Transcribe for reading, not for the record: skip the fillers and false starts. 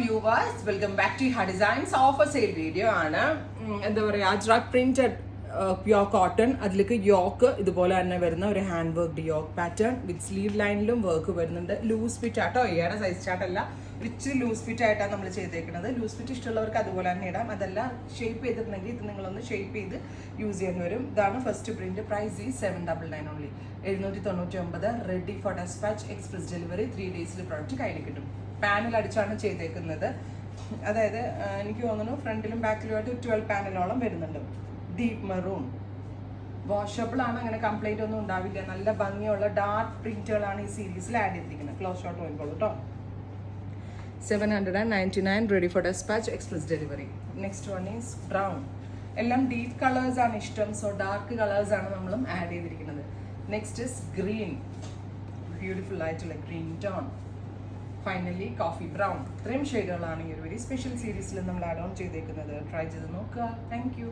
Viewers, welcome back to Ha Designs offer sale video ആണ്. എന്താ പറയുക, അജ്രാക് പ്രിന്റഡ് പ്യോർ കോട്ടൺ, അതിലേക്ക് യോക്ക് ഇതുപോലെ തന്നെ വരുന്ന ഒരു hand worked yoke pattern with sleeve ലൈനിലും വർക്ക് വരുന്നുണ്ട്. ലൂസ് ഫിറ്റ് ആട്ടോ, ഏറെ സൈസ് ചാർട്ടല്ല, ഇച്ചിരി ലൂസ് ഫിറ്റ് ആയിട്ടാണ് നമ്മൾ ചെയ്തേക്കുന്നത്. ലൂസ് ഫിറ്റ് ഇഷ്ടമുള്ളവർക്ക് അതുപോലെ തന്നെ ഇടാം, അതല്ല ഷേപ്പ് ചെയ്തിട്ടുണ്ടെങ്കിൽ ഇത് നിങ്ങളൊന്ന് ഷേപ്പ് ചെയ്ത് യൂസ് ചെയ്യാൻ വരും. ഇതാണ് ഫസ്റ്റ് പ്രിന്റ്. പ്രൈസ് ഈ 799 only, 799. Ready for dispatch, express delivery, 3 ഡേയ്സിൽ പ്രോഡക്റ്റ് കയ്യിൽ കിട്ടും. പാനൽ അടിച്ചാണ് ചെയ്തേക്കുന്നത്. അതായത് എനിക്ക് തോന്നുന്നു ഫ്രണ്ടിലും ബാക്കിലുമായിട്ട് 12 പാനലോളം വരുന്നുണ്ട്. ഡീപ്പ് മെറൂൺ, വാഷബിൾ ആണ്, അങ്ങനെ കംപ്ലൈന്റ് ഒന്നും ഉണ്ടാവില്ല. നല്ല ഭംഗിയുള്ള ഡാർക്ക് പ്രിന്റുകളാണ് ഈ സീരീസിൽ ആഡ് ചെയ്തിരിക്കുന്നത്. ക്ലോസ് ഷോട്ട് വരുമ്പോൾ കേട്ടോ. 799, ready for dispatch, express delivery. Next one is brown. എല്ലാം ഡീപ്പ് കളേഴ്സ് ആണ് ഇഷ്ടം, സോ ഡാർക്ക് കളേഴ്സ് ആണ് നമ്മളും ആഡ് ചെയ്തിരിക്കുന്നത്. നെക്സ്റ്റ് ഇസ് ഗ്രീൻ, ബ്യൂട്ടിഫുൾ ആയിട്ടുള്ള green tone. Finally coffee brown. ഇത്രയും ഷെയ്ഡുകളാണ് ഈ ഒരു വെരി സ്പെഷ്യൽ സീരീസിൽ നമ്മൾ ആഡ് ഓൺ ചെയ്തേക്കുന്നത്. ട്രൈ ചെയ്ത് നോക്കുക. Thank you.